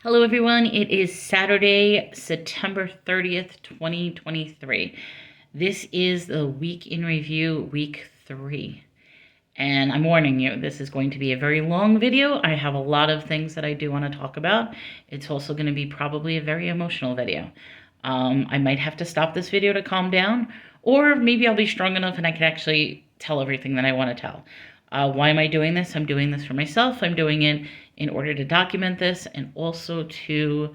Hello, everyone. It is Saturday, September 30th, 2023. This is the week in review, week 3. And I'm warning you, this is going to be a very long video. I have a lot of things that I do want to talk about. It's also going to be probably a very emotional video. I might have to stop this video to calm down, or maybe I'll be strong enough and I can actually tell everything that I want to tell. Why am I doing this? I'm doing this for myself. I'm doing it in order to document this and also to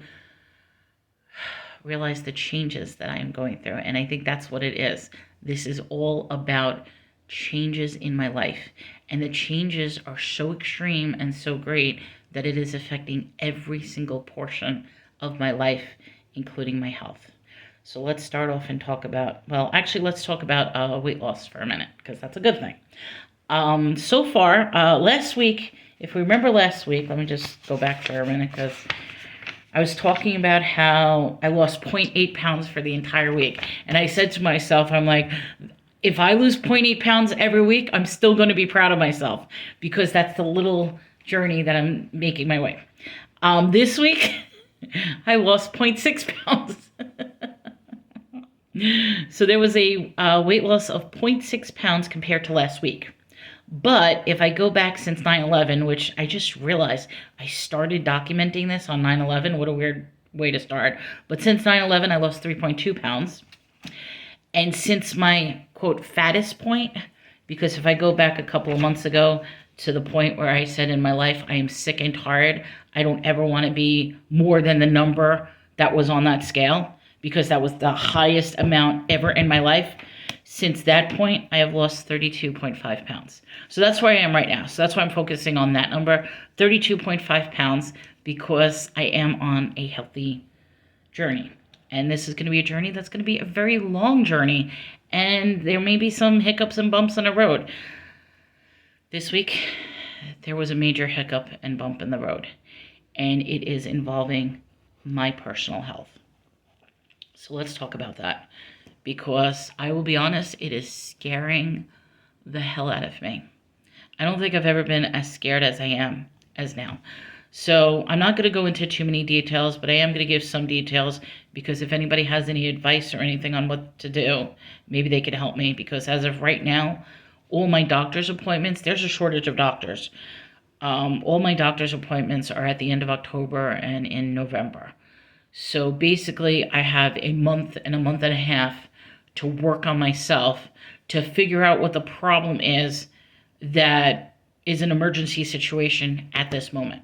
realize the changes that I am going through. And I think that's what it is. This is all about changes in my life. And the changes are so extreme and so great that it is affecting every single portion of my life, including my health. So let's start off and talk about, let's talk about weight loss for a minute, because that's a good thing. So far, last week, if we remember last week, let me just go back for a minute, because I was talking about how I lost 0.8 pounds for the entire week. And I said to myself, I'm like, if I lose 0.8 pounds every week, I'm still going to be proud of myself, because that's the little journey that I'm making my way. This week, I lost 0.6 pounds. So there was a weight loss of 0.6 pounds compared to last week. But if I go back since 9/11, which I just realized I started documenting this on 9/11, what a weird way to start. But since 9/11, I lost 3.2 pounds. And since my, quote, fattest point, because if I go back a couple of months ago to the point where I said in my life, I am sick and tired, I don't ever want to be more than the number that was on that scale, because that was the highest amount ever in my life. Since that point, I have lost 32.5 pounds. So that's where I am right now. So that's why I'm focusing on that number, 32.5 pounds, because I am on a healthy journey. And this is going to be a journey that's going to be a very long journey. And there may be some hiccups and bumps on the road. This week, there was a major hiccup and bump in the road. And it is involving my personal health. So let's talk about that. Because I will be honest, it is scaring the hell out of me. I don't think I've ever been as scared as I am as now. So I'm not going to go into too many details, but I am going to give some details, because if anybody has any advice or anything on what to do, maybe they could help me. Because as of right now, all my doctor's appointments, there's a shortage of doctors. All my doctor's appointments are at the end of October and in November. So basically, I have a month and a half to work on myself to figure out what the problem is that is an emergency situation at this moment.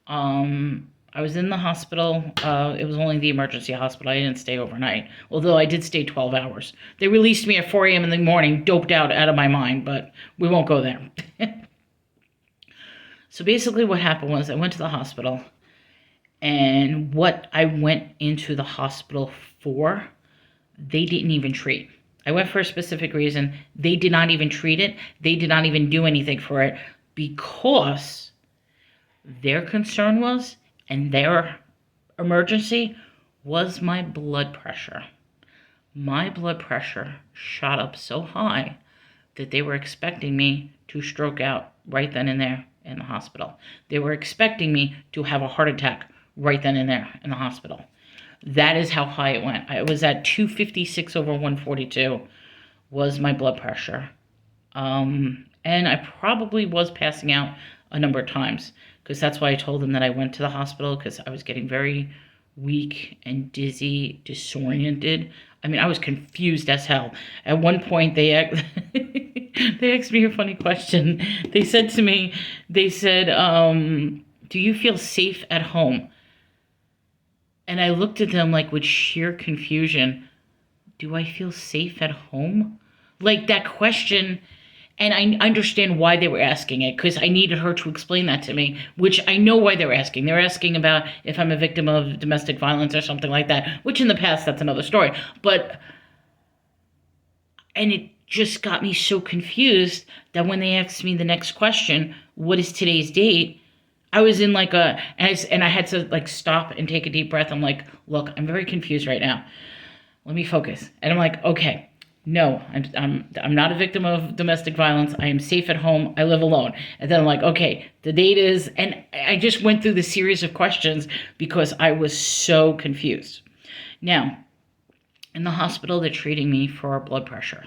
I was in the hospital. It was only the emergency hospital. I didn't stay overnight, although I did stay 12 hours. They released me at 4 a.m. in the morning, doped out of my mind, but we won't go there. So basically what happened was I went to the hospital, and what I went into the hospital for, they didn't even treat. I went for a specific reason. They did not even treat it. They did not even do anything for it, because their concern was, and their emergency was, my blood pressure. My blood pressure shot up so high that they were expecting me to stroke out right then and there in the hospital. They were expecting me to have a heart attack right then and there in the hospital. That is how high it went. I was at 256/142 was my blood pressure. And I probably was passing out a number of times, because that's why I told them that I went to the hospital, because I was getting very weak and dizzy, disoriented. I mean, I was confused as hell. At one point, they asked me a funny question. They said to me, do you feel safe at home? And I looked at them like with sheer confusion. Do I feel safe at home? Like, that question, and I understand why they were asking it, because I needed her to explain that to me, which I know why they were asking. They were asking about if I'm a victim of domestic violence or something like that, which in the past, that's another story. And it just got me so confused that when they asked me the next question, what is today's date? I was in like and I had to like stop and take a deep breath. I'm like, look, I'm very confused right now. Let me focus. And I'm like, okay, No, I'm not a victim of domestic violence. I am safe at home. I live alone. And then I'm like, okay, the date is, and I just went through the series of questions because I was so confused. Now, in the hospital, they're treating me for blood pressure.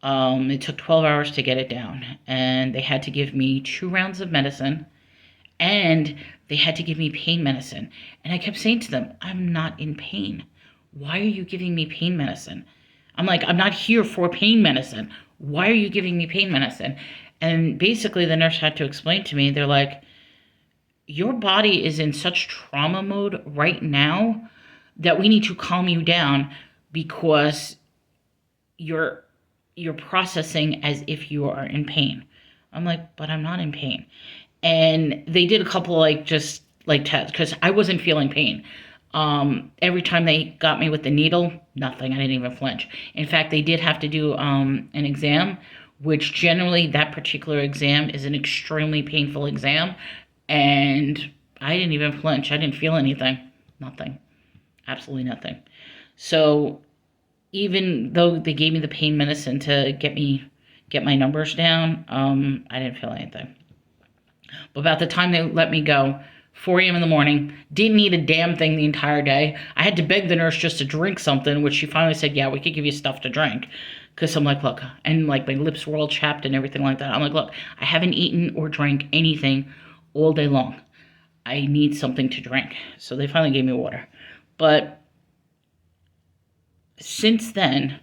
It took 12 hours to get it down, and they had to give me 2 rounds of medicine, and they had to give me pain medicine. And I kept saying to them, I'm not in pain. Why are you giving me pain medicine? I'm like, I'm not here for pain medicine. Why are you giving me pain medicine? And basically, the nurse had to explain to me, they're like, your body is in such trauma mode right now that we need to calm you down because you're processing as if you are in pain. I'm like, but I'm not in pain. And they did a couple just tests because I wasn't feeling pain. Every time they got me with the needle, nothing. I didn't even flinch. In fact, they did have to do an exam, which generally that particular exam is an extremely painful exam. And I didn't even flinch. I didn't feel anything. Nothing. Absolutely nothing. So even though they gave me the pain medicine to get my numbers down, I didn't feel anything. But about the time they let me go, 4 a.m. in the morning, didn't eat a damn thing the entire day. I had to beg the nurse just to drink something, which she finally said, yeah, we could give you stuff to drink. Because I'm like, look, and my lips were all chapped and everything like that. I'm like, look, I haven't eaten or drank anything all day long. I need something to drink. So they finally gave me water. But since then,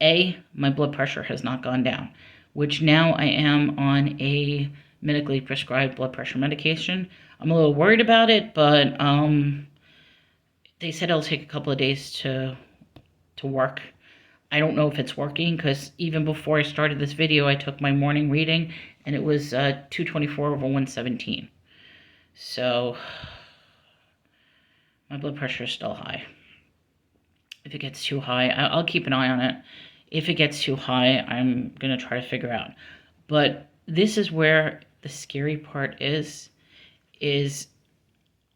my blood pressure has not gone down, which now I am on a medically prescribed blood pressure medication. I'm a little worried about it, but they said it'll take a couple of days to work. I don't know if it's working because even before I started this video, I took my morning reading and it was 224/117. So my blood pressure is still high. If it gets too high, I'll keep an eye on it. If it gets too high, I'm going to try to figure out. But this is where the scary part is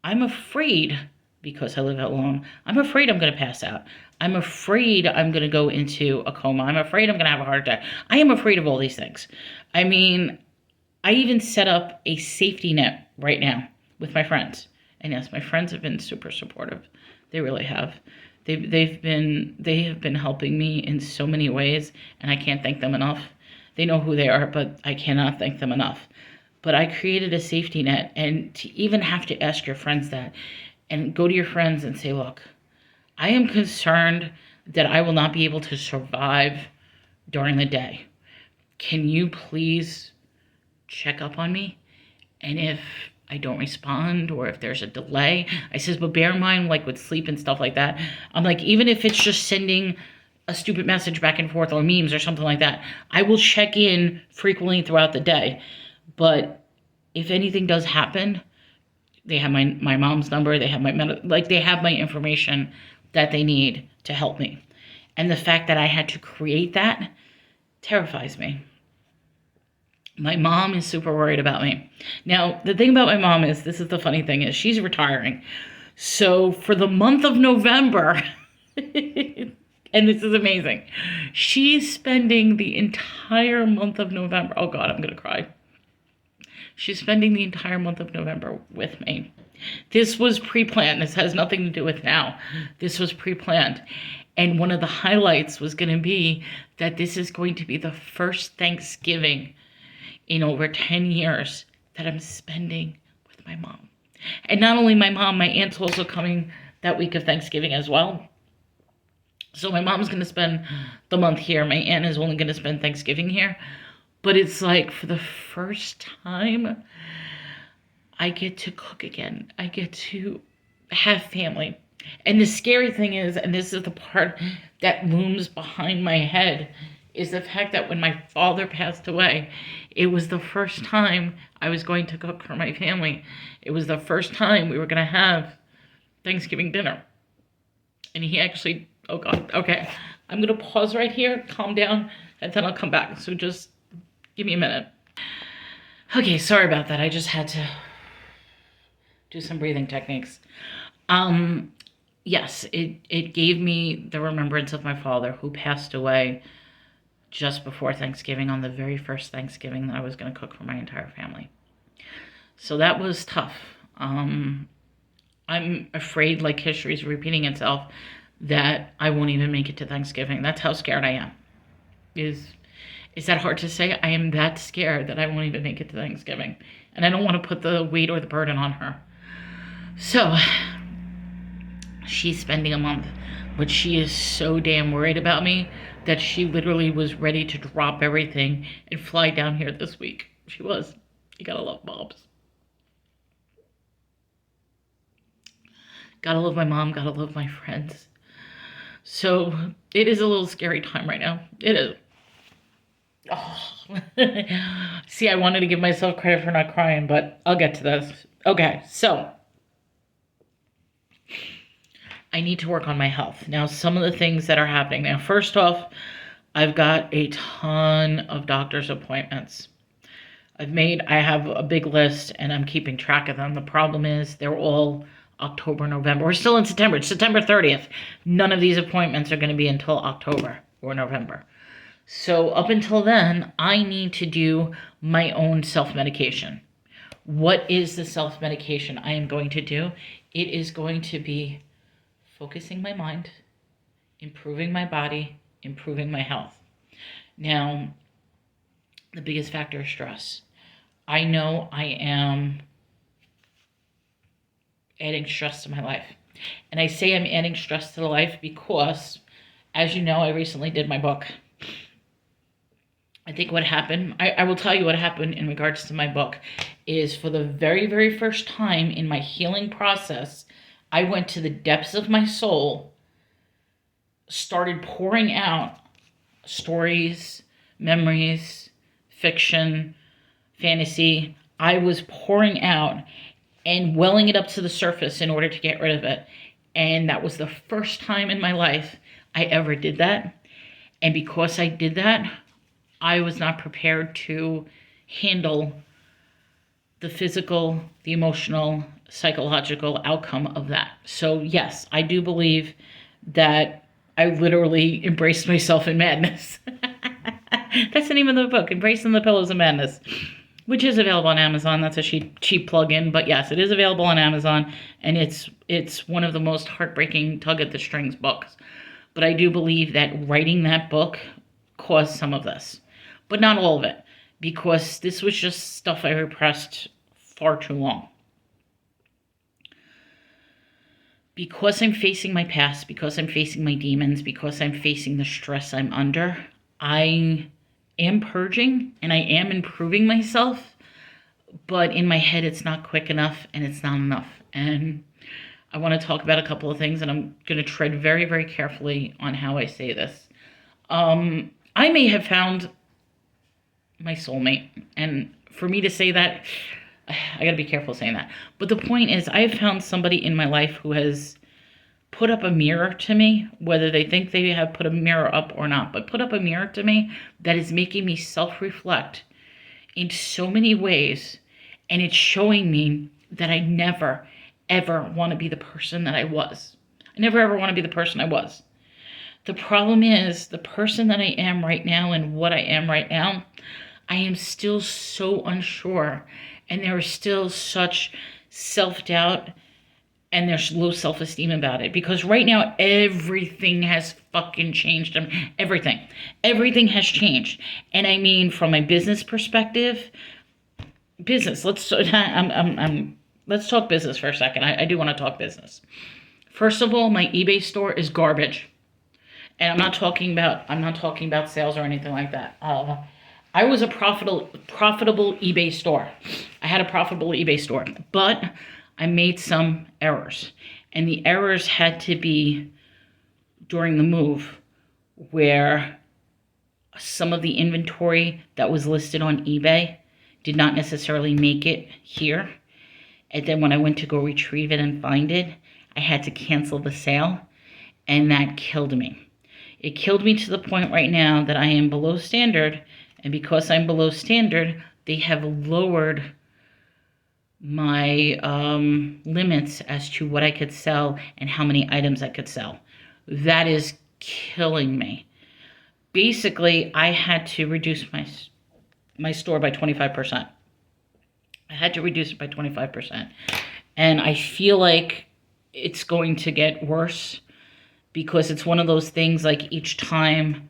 I'm afraid, because I live alone, I'm afraid I'm going to pass out. I'm afraid I'm going to go into a coma. I'm afraid I'm going to have a heart attack. I am afraid of all these things. I mean, I even set up a safety net right now with my friends. And yes, my friends have been super supportive. They really have. They have been helping me in so many ways, and I can't thank them enough. They know who they are, but I cannot thank them enough. But I created a safety net, and to even have to ask your friends that, and go to your friends and say, look, I am concerned that I will not be able to survive during the day. Can you please check up on me? And if I don't respond or if there's a delay, I says, but bear in mind, with sleep and stuff like that, I'm like, even if it's just sending a stupid message back and forth or memes or something like that, I will check in frequently throughout the day. But if anything does happen, they have my mom's number, they have they have my information that they need to help me. And the fact that I had to create that terrifies me. My mom is super worried about me. Now, the thing about my mom is, this is the funny thing, is she's retiring. So for the month of November, and this is amazing, she's spending the entire month of November. Oh God, I'm going to cry. She's spending the entire month of November with me. This was pre-planned. This has nothing to do with now. This was pre-planned. And one of the highlights was going to be that this is going to be the first Thanksgiving in over 10 years that I'm spending with my mom. And not only my mom, my aunt's also coming that week of Thanksgiving as well. So my mom's going to spend the month here. My aunt is only going to spend Thanksgiving here. But it's like, for the first time, I get to cook again. I get to have family. And the scary thing is, and this is the part that looms behind my head, is the fact that when my father passed away, it was the first time I was going to cook for my family. It was the first time we were going to have Thanksgiving dinner. And he actually, oh God, okay. I'm going to pause right here, calm down, and then I'll come back. So just give me a minute. Okay, sorry about that. I just had to do some breathing techniques. yes, it gave me the remembrance of my father who passed away just before Thanksgiving, on the very first Thanksgiving that I was going to cook for my entire family. So that was tough. I'm afraid, like history is repeating itself, that I won't even make it to Thanksgiving. That's how scared I am. Is that hard to say? I am that scared that I won't even make it to Thanksgiving. And I don't want to put the weight or the burden on her. So, she's spending a month, but she is so damn worried about me that she literally was ready to drop everything and fly down here this week. She was. You gotta love moms. Gotta love my mom, gotta love my friends. So, it is a little scary time right now. It is. Oh. See, I wanted to give myself credit for not crying, but I'll get to this. Okay, so I need to work on my health. Now, some of the things that are happening. Now, first off, I've got a ton of doctor's appointments. I have a big list and I'm keeping track of them. The problem is they're all October, November. We're still in September. It's September 30th. None of these appointments are going to be until October or November. So up until then, I need to do my own self-medication. What is the self-medication I am going to do? It is going to be focusing my mind, improving my body, improving my health. Now, the biggest factor is stress. I know I am adding stress to my life. And I say I'm adding stress to the life because, as you know, I recently did my book. I think what happened, I will tell you what happened in regards to my book, is for the very, very first time in my healing process, I went to the depths of my soul, started pouring out stories, memories, fiction, fantasy. I was pouring out and welling it up to the surface in order to get rid of it. And that was the first time in my life I ever did that. And because I did that, I was not prepared to handle the physical, the emotional, psychological outcome of that. So yes, I do believe that I literally embraced myself in madness. That's the name of the book, Embracing the Pillows of Madness, which is available on Amazon. That's a cheap plug-in, but yes, it is available on Amazon, and it's one of the most heartbreaking tug at the strings books. But I do believe that writing that book caused some of this, but not all of it, because this was just stuff I repressed far too long. Because I'm facing my past, because I'm facing my demons, because I'm facing the stress I'm under, I am purging and I am improving myself, but in my head it's not quick enough and it's not enough. And I want to talk about a couple of things, and I'm going to tread very, very carefully on how I say this. I may have found my soulmate, and for me to say that, I got to be careful saying that. But the point is, I have found somebody in my life who has put up a mirror to me, whether they think they have put a mirror up or not, but put up a mirror to me that is making me self-reflect in so many ways, and it's showing me that I never, ever want to be the person that I was. I never, ever want to be the person I was. The problem is, the person that I am right now and what I am right now, I am still so unsure, and there is still such self-doubt, and there's low self-esteem about it, because right now everything has fucking changed. Everything has changed. And I mean, from my business perspective, let's talk business for a second. I do want to talk business. First of all, my eBay store is garbage, and I'm not talking about sales or anything like that. I was a profitable eBay store. I had a profitable eBay store, but I made some errors, and the errors had to be during the move, where some of the inventory that was listed on eBay did not necessarily make it here. And then when I went to go retrieve it and find it, I had to cancel the sale, and that killed me. It killed me to the point right now that I am below standard, and because I'm below standard, they have lowered my limits as to what I could sell and how many items I could sell. That is killing me. Basically, I had to reduce my store by 25%. I had to reduce it by 25%. And I feel like it's going to get worse because it's one of those things like each time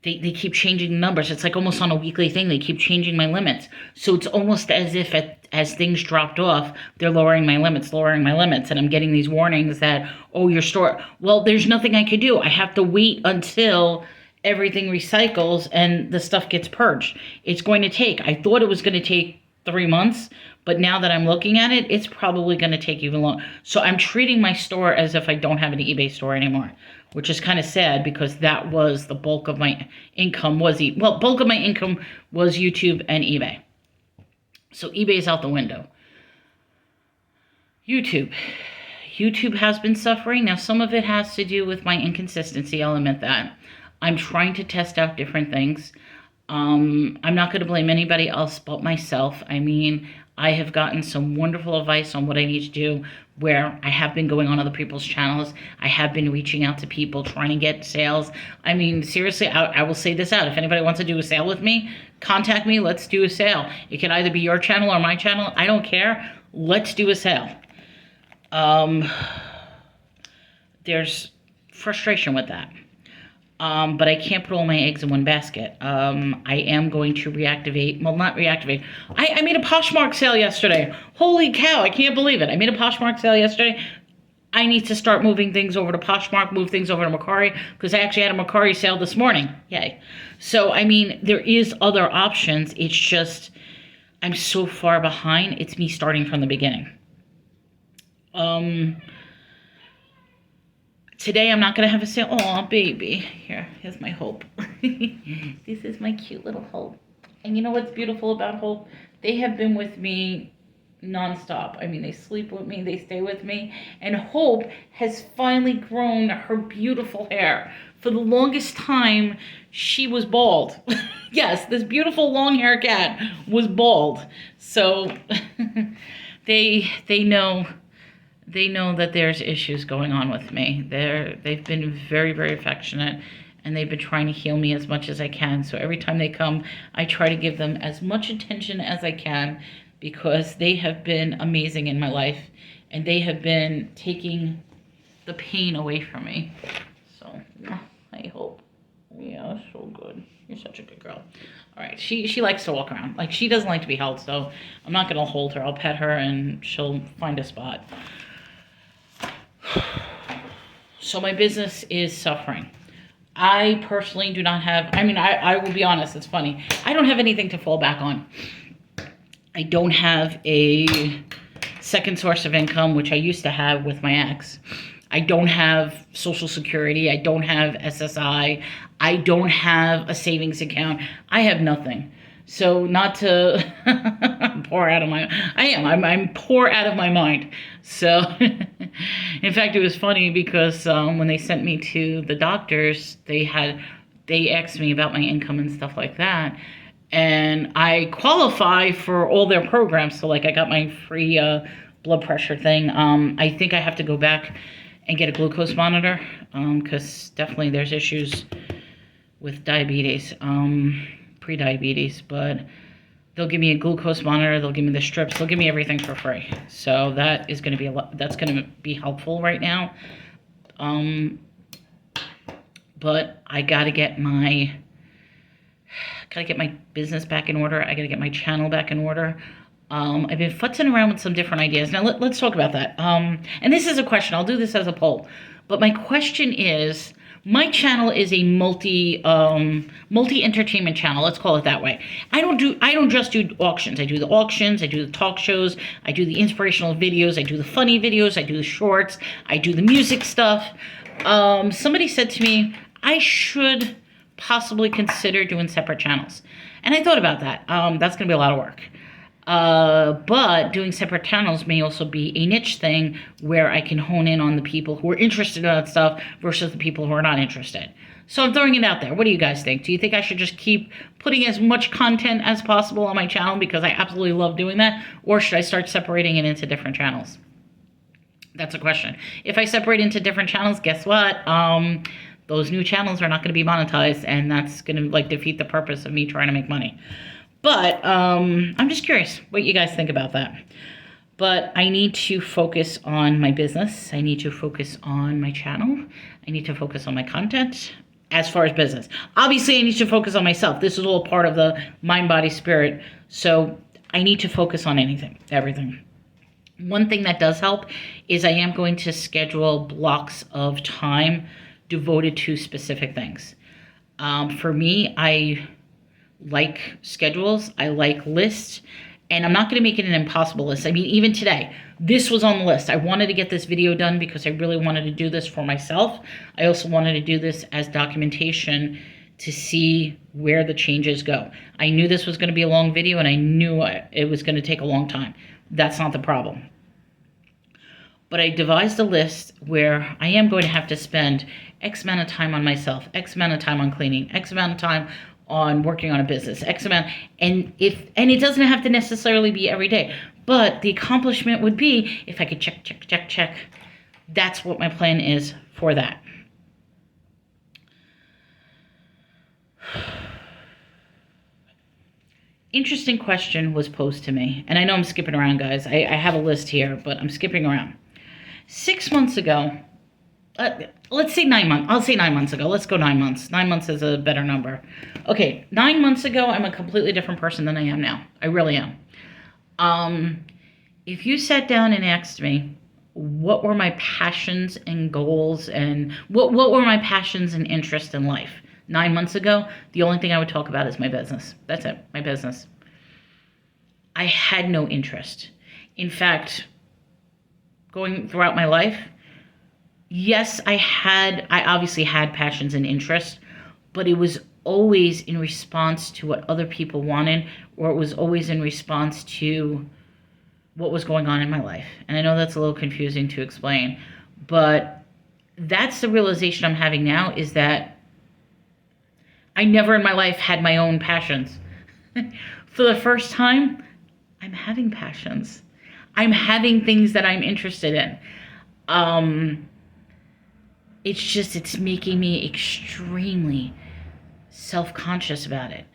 they keep changing the numbers. It's like almost on a weekly thing. They keep changing my limits. So it's almost as if as things dropped off, they're lowering my limits. And I'm getting these warnings that, oh, your store. Well, there's nothing I could do. I have to wait until everything recycles and the stuff gets purged. It's going to take, I thought it was going to take 3 months, but now that I'm looking at it, it's probably going to take even longer. So I'm treating my store as if I don't have an eBay store anymore, which is kind of sad because that was the bulk of my income bulk of my income was YouTube and eBay. So eBay is out the window. YouTube has been suffering. Now, some of it has to do with my inconsistency. I'll admit that. I'm trying to test out different things. I'm not going to blame anybody else but myself. I mean, I have gotten some wonderful advice on what I need to do, where I have been going on other people's channels. I have been reaching out to people, trying to get sales. I mean, seriously, I will say this out. If anybody wants to do a sale with me, contact me. Let's do a sale. It can either be your channel or my channel. I don't care. Let's do a sale. There's frustration with that. But I can't put all my eggs in one basket. I am going to reactivate, well, not reactivate. I made a Poshmark sale yesterday. Holy cow, I can't believe it. I made a Poshmark sale yesterday. I need to start moving things over to Poshmark, move things over to Mercari, because I actually had a Mercari sale this morning. Yay. So, I mean, there is other options. It's just, I'm so far behind. It's me starting from the beginning. Today I'm not going to have a sale. Oh, baby. Here's my Hope. This is my cute little Hope. And you know what's beautiful about Hope? They have been with me nonstop. I mean, they sleep with me, they stay with me. And Hope has finally grown her beautiful hair. For the longest time, she was bald. Yes, this beautiful long-haired cat was bald. So they know that there's issues going on with me. They've been very, very affectionate, and they've been trying to heal me as much as I can. So every time they come, I try to give them as much attention as I can, because they have been amazing in my life, and they have been taking the pain away from me. So I hope. Yeah, so good. You're such a good girl. All right, she likes to walk around. Like, she doesn't like to be held, so I'm not going to hold her. I'll pet her, and she'll find a spot. So my business is suffering. I personally do not have, I will be honest, it's funny. I don't have anything to fall back on. I don't have a second source of income, which I used to have with my ex. I don't have Social Security. I don't have SSI. I don't have a savings account. I have nothing. So not to pour out of my, I'm poor out of my mind. So in fact, it was funny because when they sent me to the doctors, they asked me about my income and stuff like that. And I qualify for all their programs. So like I got my free blood pressure thing. I think I have to go back and get a glucose monitor because definitely there's issues with diabetes. Pre-diabetes, but they'll give me a glucose monitor, they'll give me the strips, they'll give me everything for free. So that is going to be that's going to be helpful right now. But I got to get my business back in order. I got to get my channel back in order. I've been futzing around with some different ideas. Now let's talk about that. And this is a question. I'll do this as a poll. But my question is, my channel is a multi-entertainment channel. Let's call it that way. I don't just do auctions. I do the auctions. I do the talk shows. I do the inspirational videos. I do the funny videos. I do the shorts. I do the music stuff. Somebody said to me, I should possibly consider doing separate channels. And I thought about that. That's going to be a lot of work. But doing separate channels may also be a niche thing where I can hone in on the people who are interested in that stuff versus the people who are not interested. So I'm throwing it out there. What do you guys think? Do you think I should just keep putting as much content as possible on my channel because I absolutely love doing that? Or should I start separating it into different channels? That's a question. If I separate into different channels, guess what? Those new channels are not going to be monetized, and that's going to like defeat the purpose of me trying to make money. But I'm just curious what you guys think about that. But I need to focus on my business. I need to focus on my channel. I need to focus on my content as far as business. Obviously, I need to focus on myself. This is all part of the mind, body, spirit. So I need to focus on everything. One thing that does help is I am going to schedule blocks of time devoted to specific things. For me, I like schedules. I like lists. And I'm not going to make it an impossible list. I mean, even today, this was on the list. I wanted to get this video done because I really wanted to do this for myself. I also wanted to do this as documentation to see where the changes go. I knew this was going to be a long video, and I knew it was going to take a long time. That's not the problem. But I devised a list where I am going to have to spend X amount of time on myself, X amount of time on cleaning, X amount of time on working on a business, X amount, and it doesn't have to necessarily be every day, but the accomplishment would be if I could check. That's what my plan is for that. Interesting question was posed to me, and I know I'm skipping around, guys. I have a list here, but I'm skipping around. 6 months ago, let's say 9 months. I'll say 9 months ago. Let's go 9 months. 9 months is a better number. Okay, 9 months ago, I'm a completely different person than I am now. I really am. If you sat down and asked me what were my passions and goals and what were my passions and interests in life 9 months ago, the only thing I would talk about is my business. That's it, my business. I had no interest. In fact, going throughout my life, yes, I obviously had passions and interests, but it was always in response to what other people wanted, or it was always in response to what was going on in my life. And I know that's a little confusing to explain, but that's the realization I'm having now, is that I never in my life had my own passions. For the first time, I'm having passions. I'm having things that I'm interested in. It's making me extremely self-conscious about it.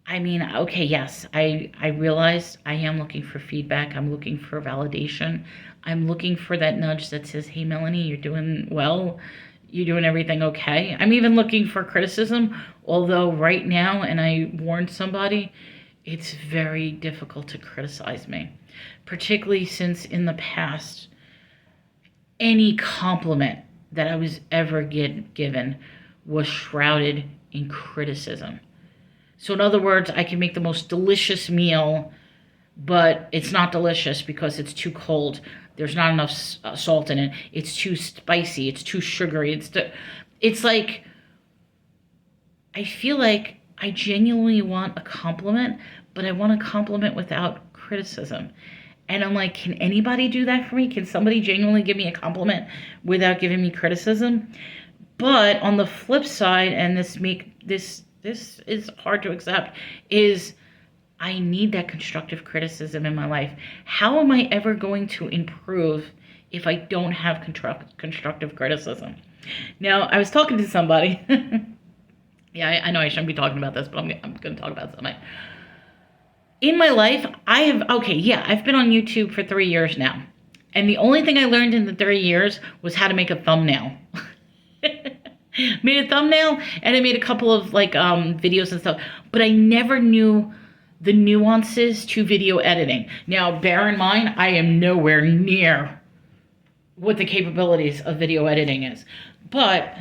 I mean, okay, yes, I realize I am looking for feedback. I'm looking for validation. I'm looking for that nudge that says, hey, Melanie, you're doing well. You're doing everything okay. I'm even looking for criticism, although right now, and I warned somebody, it's very difficult to criticize me, particularly since in the past, any compliment that I was ever given was shrouded in criticism. So in other words, I can make the most delicious meal, but it's not delicious because it's too cold. There's not enough salt in it. It's too spicy. It's too sugary. It's like, I feel like I genuinely want a compliment, but I want a compliment without criticism. And I'm like, can anybody do that for me? Can somebody genuinely give me a compliment without giving me criticism? But on the flip side, and this is hard to accept, is I need that constructive criticism in my life. How am I ever going to improve if I don't have constructive criticism? Now, I was talking to somebody. Yeah, I know I shouldn't be talking about this, but I'm going to talk about something. In my life, I've been on YouTube for 3 years now. And the only thing I learned in the 3 years was how to make a thumbnail. Made a thumbnail, and I made a couple of videos and stuff, but I never knew the nuances to video editing. Now, bear in mind, I am nowhere near what the capabilities of video editing is, but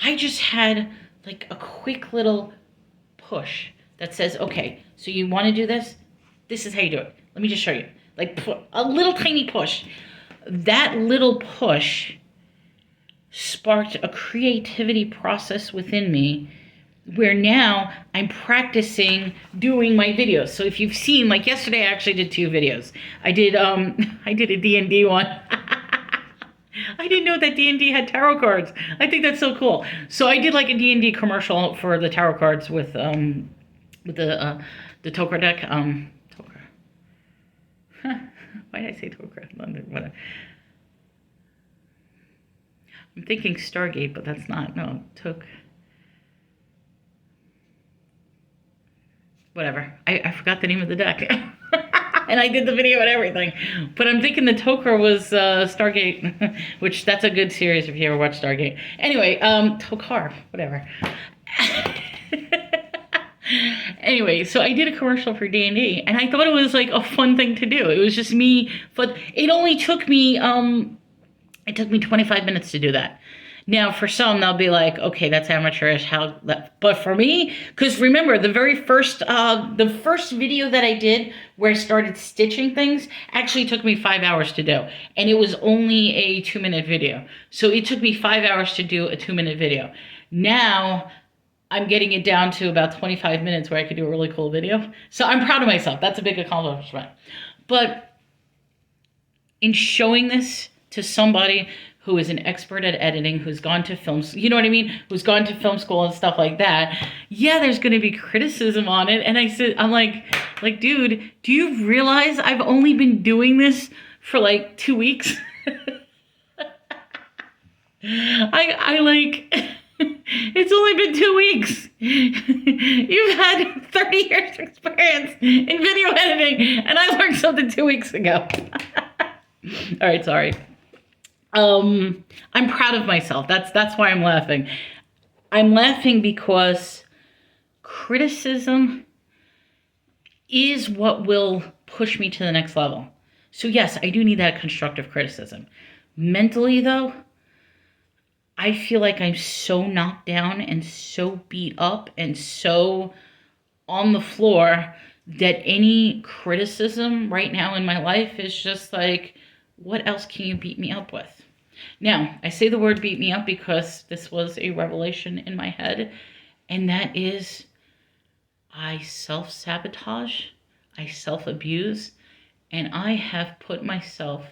I just had like a quick little push that says, okay, so you want to do this? This is how you do it. Let me just show you. Like a little tiny push. That little push sparked a creativity process within me where now I'm practicing doing my videos. So if you've seen, like yesterday, I actually did 2 videos. I did I did a D&D one. I didn't know that D&D had tarot cards. I think that's so cool. So I did like a D&D commercial for the tarot cards with the Tokra deck. Tokra. Huh. Why did I say Tokra? I'm thinking Stargate, but that's not. No, whatever. I forgot the name of the deck. And I did the video and everything. But I'm thinking the Tokra was Stargate, which that's a good series if you ever watch Stargate. Anyway, Tokar, whatever. Anyway, so I did a commercial for D&D, and I thought it was like a fun thing to do. It was just me, but it only took me 25 minutes to do that. Now, for some, they'll be like, okay, that's amateurish. But for me, because remember, the first video that I did where I started stitching things actually took me 5 hours to do. And it was only a 2-minute video. So it took me 5 hours to do a 2-minute video. Now, I'm getting it down to about 25 minutes where I could do a really cool video. So I'm proud of myself. That's a big accomplishment. But in showing this to somebody who is an expert at editing, who's gone to films, you know what I mean? Who's gone to film school and stuff like that. Yeah, there's going to be criticism on it. And I'm like, dude, do you realize I've only been doing this for like 2 weeks? It's only been 2 weeks. You've had 30 years experience in video editing, and I learned something 2 weeks ago. All right, sorry. I'm proud of myself. That's why I'm laughing. I'm laughing because criticism is what will push me to the next level. So yes, I do need that constructive criticism. Mentally, though, I feel like I'm so knocked down and so beat up and so on the floor that any criticism right now in my life is just like, what else can you beat me up with? Now, I say the word beat me up because this was a revelation in my head, and that is I self-sabotage, I self-abuse, and I have put myself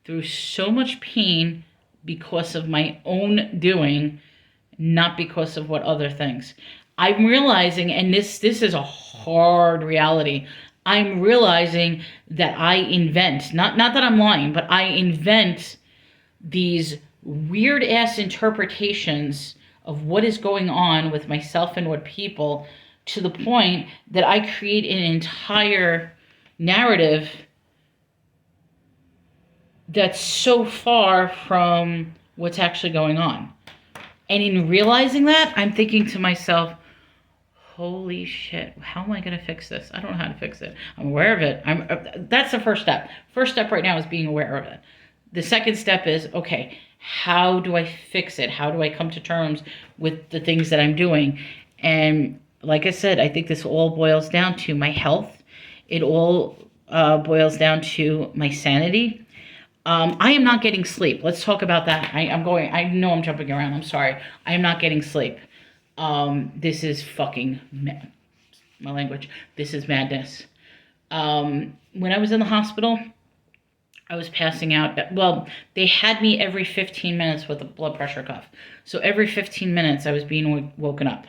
through so much pain because of my own doing, not because of what other things. I'm realizing, and this is a hard reality, I'm realizing that I invent, not that I'm lying, but I invent these weird ass interpretations of what is going on with myself and what people, to the point that I create an entire narrative that's so far from what's actually going on. And in realizing that, I'm thinking to myself, holy shit, how am I going to fix this? I don't know how to fix it. I'm aware of it. That's the first step. First step right now is being aware of it. The second step is, okay, how do I fix it? How do I come to terms with the things that I'm doing? And like I said, I think this all boils down to my health. It all boils down to my sanity. I am not getting sleep. Let's talk about that. I know I'm jumping around. I'm sorry. I am not getting sleep. This is fucking, my language. This is madness. When I was in the hospital, I was passing out. Well, they had me every 15 minutes with a blood pressure cuff. So every 15 minutes I was being woken up.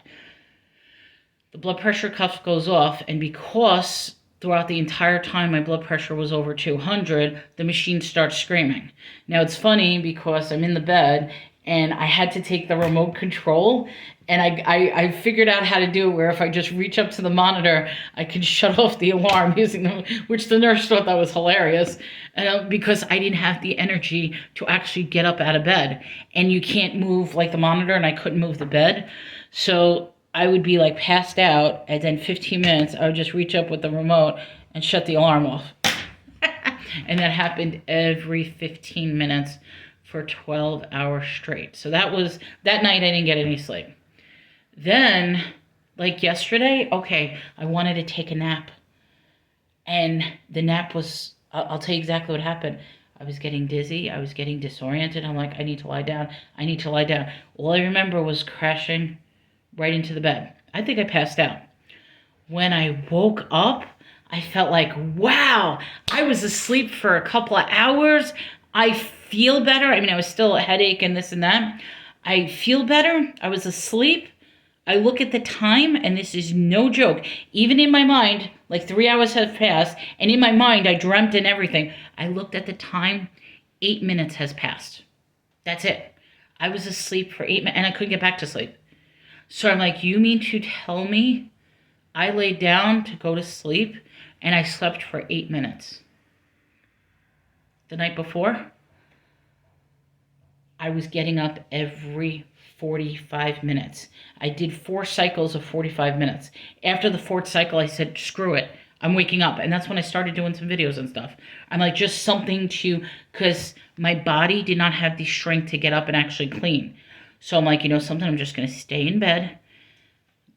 The blood pressure cuff goes off, and because throughout the entire time my blood pressure was over 200, the machine starts screaming. Now it's funny because I'm in the bed and I had to take the remote control, and I figured out how to do it where if I just reach up to the monitor, I can shut off the alarm using them, which the nurse thought that was hilarious, because I didn't have the energy to actually get up out of bed. And you can't move like the monitor, and I couldn't move the bed. So I would be like passed out, and then 15 minutes, I would just reach up with the remote and shut the alarm off. And that happened every 15 minutes for 12 hours straight. So that night I didn't get any sleep. Then, like yesterday, okay, I wanted to take a nap. And the nap was, I'll tell you exactly what happened. I was getting dizzy. I was getting disoriented. I'm like, I need to lie down. I need to lie down. All I remember was crashing right into the bed. I think I passed out. When I woke up, I felt like, wow, I was asleep for a couple of hours. I feel better. I mean, I was still a headache and this and that. I feel better. I was asleep. I look at the time, and this is no joke. Even in my mind, like 3 hours have passed, and in my mind, I dreamt and everything. I looked at the time, 8 minutes has passed. That's it. I was asleep for 8 minutes, and I couldn't get back to sleep. So I'm like, you mean to tell me I laid down to go to sleep, and I slept for 8 minutes? The night before, I was getting up every 45 minutes. I did 4 cycles of 45 minutes. After the 4th cycle, I said, screw it. I'm waking up. And that's when I started doing some videos and stuff. I'm like, just something to, because my body did not have the strength to get up and actually clean. So I'm like, you know something, I'm just going to stay in bed,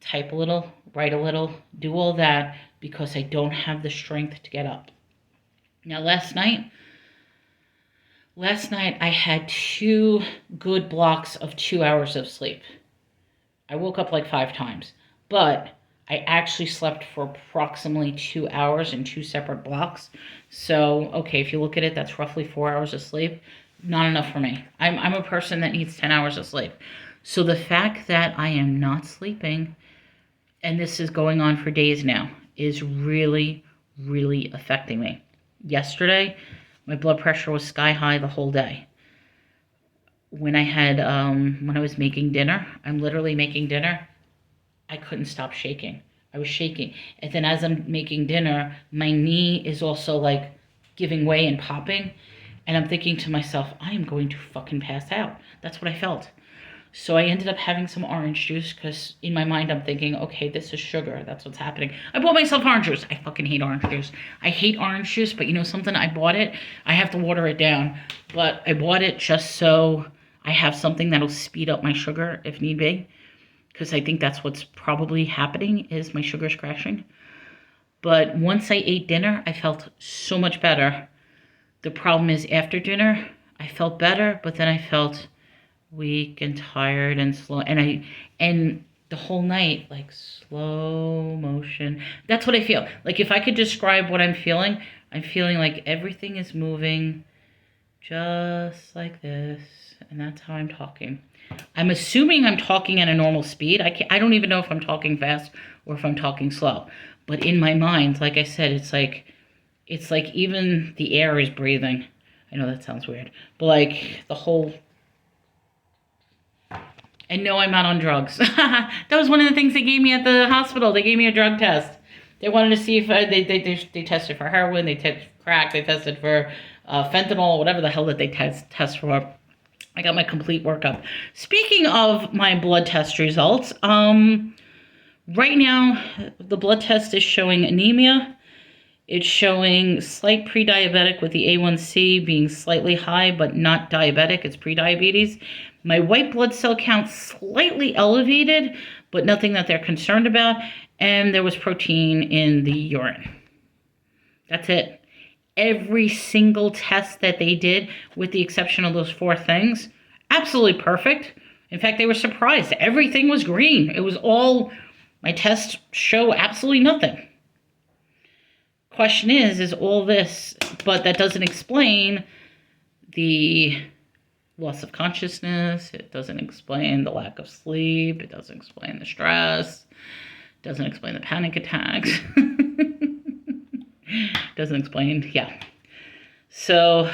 type a little, write a little, do all that, because I don't have the strength to get up. Now, last night I had 2 good blocks of 2 hours of sleep. I woke up like 5 times, but I actually slept for approximately 2 hours in 2 separate blocks. So, okay, if you look at it, that's roughly 4 hours of sleep. Not enough for me. I'm a person that needs 10 hours of sleep. So the fact that I am not sleeping, and this is going on for days now, is really, really affecting me. Yesterday, my blood pressure was sky high the whole day. When I was making dinner, I'm literally making dinner, I couldn't stop shaking. I was shaking. And then as I'm making dinner, my knee is also like giving way and popping. And I'm thinking to myself, I am going to fucking pass out. That's what I felt. So I ended up having some orange juice because in my mind I'm thinking, okay, this is sugar. That's what's happening. I bought myself orange juice. I fucking hate orange juice. I hate orange juice, but you know something? I bought it. I have to water it down. But I bought it just so I have something that'll speed up my sugar if need be. Because I think that's what's probably happening is my sugar's crashing. But once I ate dinner, I felt so much better. The problem is after dinner, I felt better, but then I felt weak and tired and slow. And the whole night, like slow motion. That's what I feel. Like if I could describe what I'm feeling like everything is moving just like this. And that's how I'm talking. I'm assuming I'm talking at a normal speed. I don't even know if I'm talking fast or if I'm talking slow. But in my mind, like I said, it's like even the air is breathing. I know that sounds weird. But like the whole... And no, I'm not on drugs. That was one of the things they gave me at the hospital. They gave me a drug test. They wanted to see if they tested for heroin, they tested for crack, they tested for fentanyl, whatever the hell that they test for. I got my complete workup. Speaking of my blood test results, right now the blood test is showing anemia. It's showing slight pre-diabetic with the A1C being slightly high, but not diabetic. It's pre-diabetes. My white blood cell count slightly elevated, but nothing that they're concerned about. And there was protein in the urine. That's it. Every single test that they did, with the exception of those 4 things, absolutely perfect. In fact, they were surprised. Everything was green. It was all, my tests show absolutely nothing. Question is all this, but that doesn't explain the loss of consciousness. It doesn't explain the lack of sleep. It doesn't explain the stress. It doesn't explain the panic attacks. Doesn't explain, yeah. So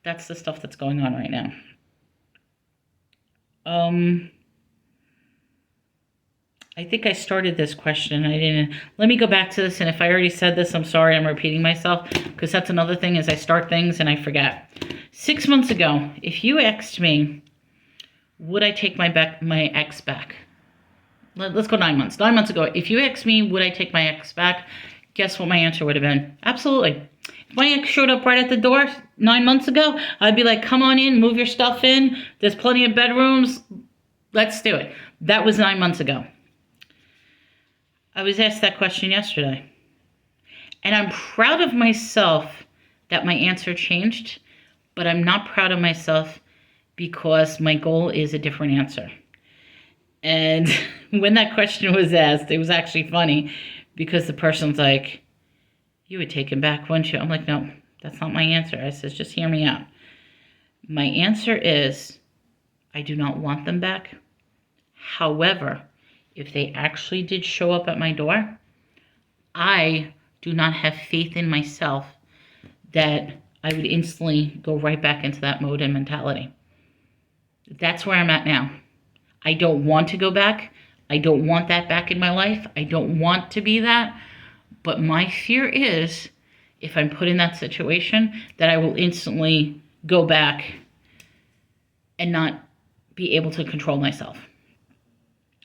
that's the stuff that's going on right now. I think I started this question. I didn't. Let me go back to this, and if I already said this, I'm sorry. I'm repeating myself, because that's another thing is I start things and I forget. 6 months ago, if you asked me, would I take my ex back? Let's go 9 months. 9 months ago, if you asked me, would I take my ex back? Guess what my answer would have been? Absolutely. If my ex showed up right at the door 9 months ago, I'd be like, come on in, move your stuff in. There's plenty of bedrooms. Let's do it. That was 9 months ago. I was asked that question yesterday. And I'm proud of myself that my answer changed, but I'm not proud of myself because my goal is a different answer. And when that question was asked, it was actually funny because the person's like, you would take him back, wouldn't you? I'm like, no, that's not my answer. I says, just hear me out. My answer is, I do not want them back. However, if they actually did show up at my door, I do not have faith in myself that I would instantly go right back into that mode and mentality. That's where I'm at now. I don't want to go back. I don't want that back in my life. I don't want to be that. But my fear is, if I'm put in that situation, that I will instantly go back and not be able to control myself.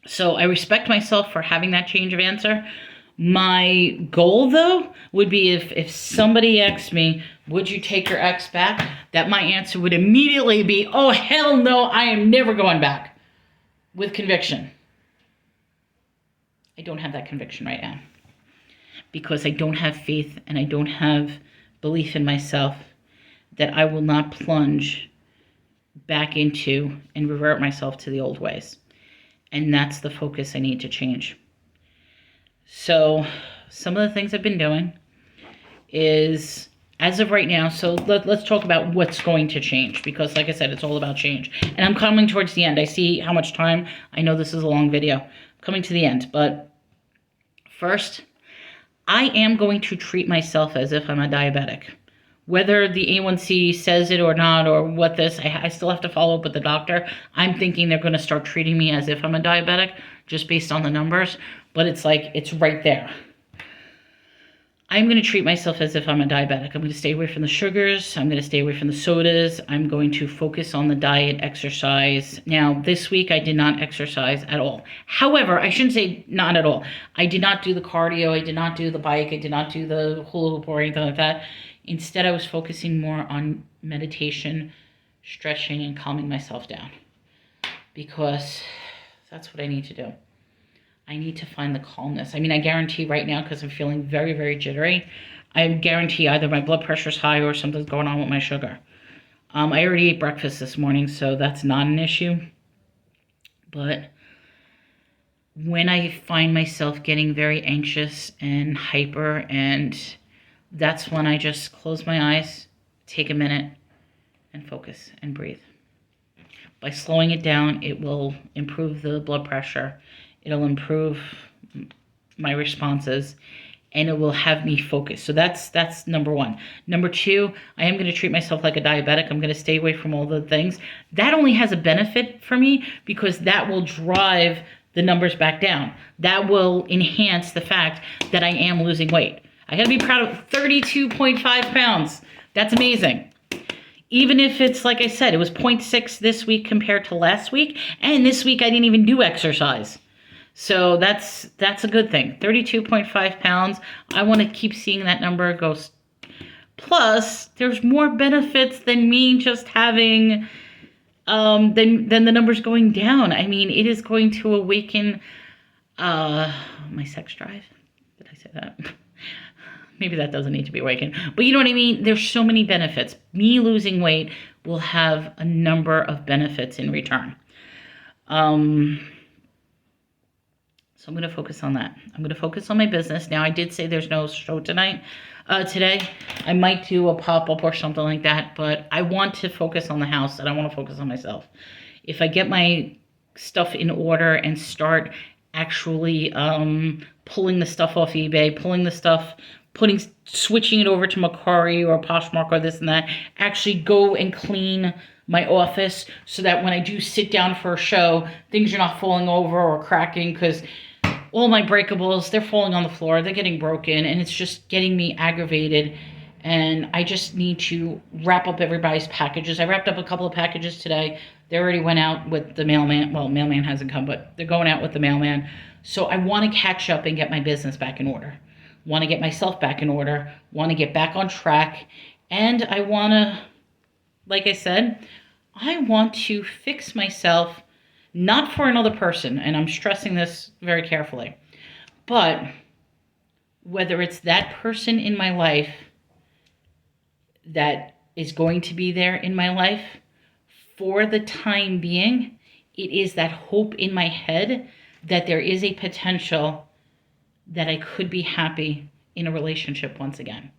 So I respect myself for having that change of answer. My goal, though, would be if somebody asked me, would you take your ex back? That my answer would immediately be, oh, hell no, I am never going back. With conviction. I don't have that conviction right now. Because I don't have faith and I don't have belief in myself that I will not plunge back into and revert myself to the old ways. And that's the focus I need to change. So some of the things I've been doing is, as of right now, so let's talk about what's going to change. Because like I said, it's all about change. And I'm coming towards the end. I see how much time. I know this is a long video. I'm coming to the end. But first, I am going to treat myself as if I'm a diabetic. Whether the A1C says it or not, or what this, I still have to follow up with the doctor. I'm thinking they're going to start treating me as if I'm a diabetic, just based on the numbers. But it's like, it's right there. I'm going to treat myself as if I'm a diabetic. I'm going to stay away from the sugars. I'm going to stay away from the sodas. I'm going to focus on the diet, exercise. Now, this week I did not exercise at all. However, I shouldn't say not at all. I did not do the cardio. I did not do the bike. I did not do the hula hoop or anything like that. Instead, I was focusing more on meditation, stretching, and calming myself down. Because that's what I need to do. I need to find the calmness. I mean, I guarantee right now, because I'm feeling very, very jittery, I guarantee either my blood pressure's high or something's going on with my sugar. I already ate breakfast this morning, so that's not an issue. But when I find myself getting very anxious and hyper, and that's when I just close my eyes, take a minute, and focus and breathe. By slowing it down, it will improve the blood pressure. It'll improve my responses, and it will have me focus. So that's number one. Number two, I am going to treat myself like a diabetic. I'm going to stay away from all the things. That only has a benefit for me because that will drive the numbers back down. That will enhance the fact that I am losing weight. I got to be proud of 32.5 pounds. That's amazing. Even if it's, like I said, it was 0.6 this week compared to last week, and this week I didn't even do exercise. So that's a good thing. 32.5 pounds. I want to keep seeing that number go. Plus, there's more benefits than me just having, than the numbers going down. I mean, it is going to awaken my sex drive. Did I say that? Maybe that doesn't need to be awakened. But you know what I mean? There's so many benefits. Me losing weight will have a number of benefits in return. So I'm going to focus on that. I'm going to focus on my business. Now, I did say there's no show today. I might do a pop-up or something like that, but I want to focus on the house and I want to focus on myself. If I get my stuff in order and start actually pulling the stuff off eBay, switching it over to Macari or Poshmark or this and that, actually go and clean my office so that when I do sit down for a show, things are not falling over or cracking, because all my breakables, they're falling on the floor, they're getting broken, and it's just getting me aggravated. And I just need to wrap up everybody's packages. I wrapped up a couple of packages today. They already went out with the mailman. Well, mailman hasn't come, but they're going out with the mailman. So I want to catch up and get my business back in order. Want to get myself back in order. Want to get back on track. And I want to, like I said, I want to fix myself, not for another person, and I'm stressing this very carefully, but whether it's that person in my life that is going to be there in my life for the time being It is that hope in my head that there is a potential that I could be happy in a relationship once again,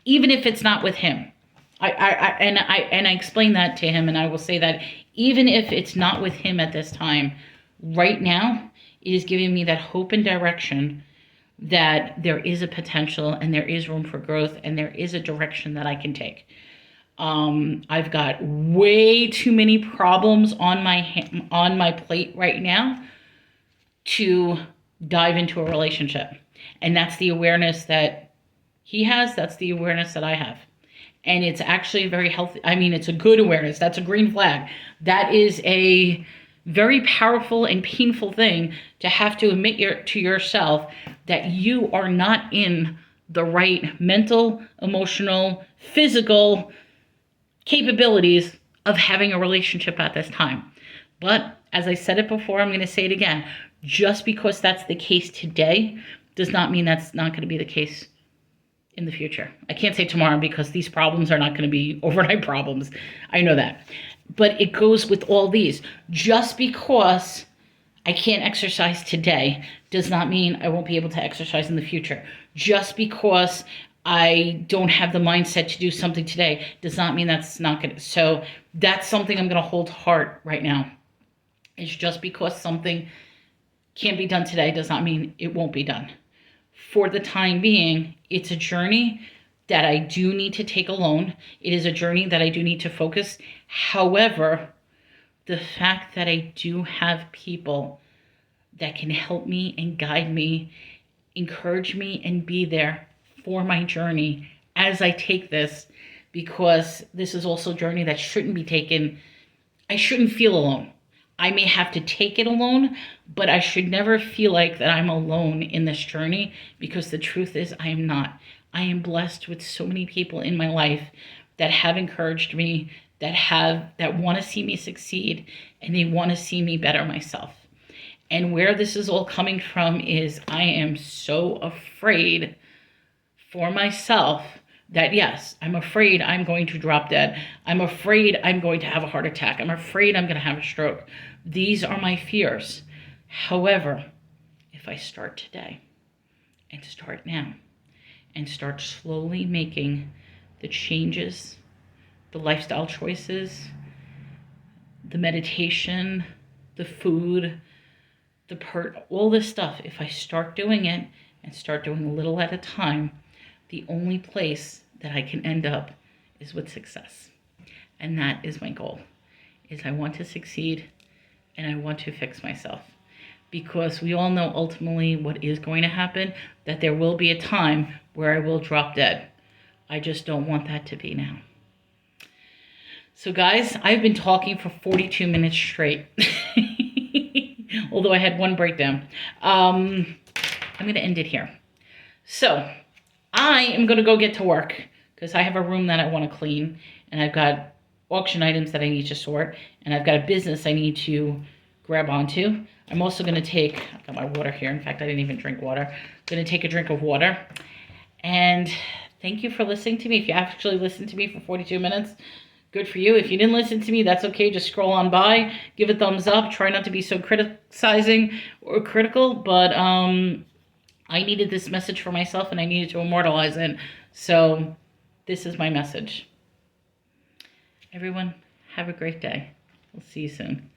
even if it's not with him. I explain that to him, and I will say that even if it's not with him at this time, right now, it is giving me that hope and direction that there is a potential and there is room for growth and there is a direction that I can take. I've got way too many problems on my plate right now to dive into a relationship. And that's the awareness that he has. That's the awareness that I have. And it's actually very healthy. I mean, it's a good awareness. That's a green flag. That is a very powerful and painful thing to have to admit to yourself that you are not in the right mental, emotional, physical capabilities of having a relationship at this time. But as I said it before, I'm going to say it again. Just because that's the case today does not mean that's not going to be the case in the future. I can't say tomorrow because these problems are not going to be overnight problems. I know that. But it goes with all these. Just because I can't exercise today does not mean I won't be able to exercise in the future. Just because I don't have the mindset to do something today does not mean that's not going to. So that's something I'm going to hold heart right now. It's just because something can't be done today does not mean it won't be done. For the time being, it's a journey that I do need to take alone. It is a journey that I do need to focus. However, the fact that I do have people that can help me and guide me, encourage me, and be there for my journey as I take this, because this is also a journey that shouldn't be taken. I shouldn't feel alone. I may have to take it alone, but I should never feel like that I'm alone in this journey, because the truth is I am not. I am blessed with so many people in my life that have encouraged me, that want to see me succeed, and they want to see me better myself. And where this is all coming from is I am so afraid for myself that, yes, I'm afraid I'm going to drop dead. I'm afraid I'm going to have a heart attack. I'm afraid I'm going to have a stroke. These are my fears. However, if I start today and start now and start slowly making the changes, the lifestyle choices, the meditation, the food, all this stuff, if I start doing it and start doing a little at a time, the only place that I can end up is with success. And that is my goal, is I want to succeed and I want to fix myself. Because we all know ultimately what is going to happen, that there will be a time where I will drop dead. I just don't want that to be now. So guys, I've been talking for 42 minutes straight. Although I had one breakdown. I'm going to end it here. So I am going to go get to work because I have a room that I want to clean, and I've got auction items that I need to sort, and I've got a business I need to grab onto. I'm also going to I've got my water here. In fact, I didn't even drink water. I'm going to take a drink of water. And thank you for listening to me. If you actually listened to me for 42 minutes, good for you. If you didn't listen to me, that's okay. Just scroll on by, give a thumbs up. Try not to be so criticizing or critical, but I needed this message for myself and I needed to immortalize it. So this is my message. Everyone, have a great day. We'll see you soon.